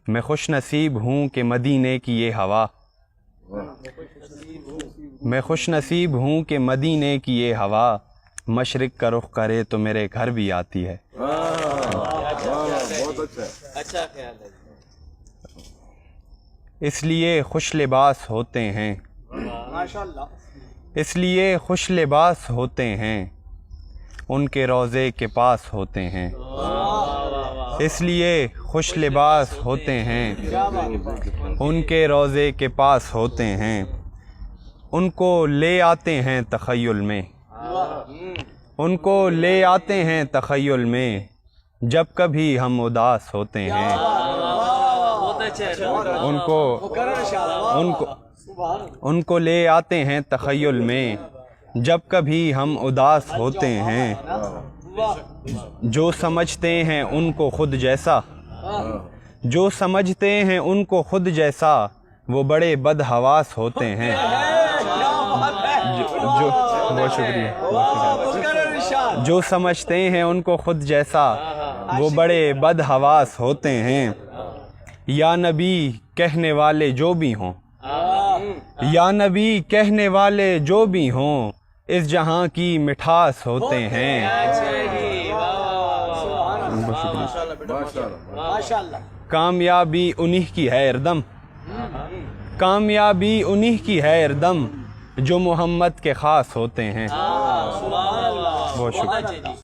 میں خوش نصیب ہوں کہ مدینے کی یہ ہوا، میں خوش نصیب ہوں کہ مدینے کی یہ ہوا مشرق کا رخ کرے تو میرے گھر بھی آتی ہے۔ اچھا خیال ہے۔ اس لیے خوش لباس ہوتے ہیں، اس لیے خوش لباس ہوتے ہیں، ان کے روضے کے پاس ہوتے ہیں۔ اس لیے خوش لباس ہوتے ہیں، ان کے روضے کے پاس ہوتے ہیں، ان کو لے آتے ہیں تخیل میں، ان کو لے آتے ہیں تخیل میں جب کبھی ہم اداس ہوتے ہیں۔ ان کو لے آتے ہیں تخیل میں جب کبھی ہم اداس ہوتے ہیں۔ جو سمجھتے ہیں ان کو خود جیسا، جو سمجھتے ہیں ان کو خود جیسا وہ بڑے بدحواس ہوتے ہیں۔ بہت شکریہ۔ جو سمجھتے ہیں ان کو خود جیسا وہ بڑے بدحواس ہوتے ہیں۔ یا نبی کہنے والے جو بھی ہوں، یا نبی کہنے والے جو بھی ہوں اس جہاں کی مٹھاس ہوتے ہیں۔ کامیابی انہی کی ہے اردم، کامیابی انہی کی ہے اردم جو محمد کے خاص ہوتے ہیں۔ بہت شکریہ۔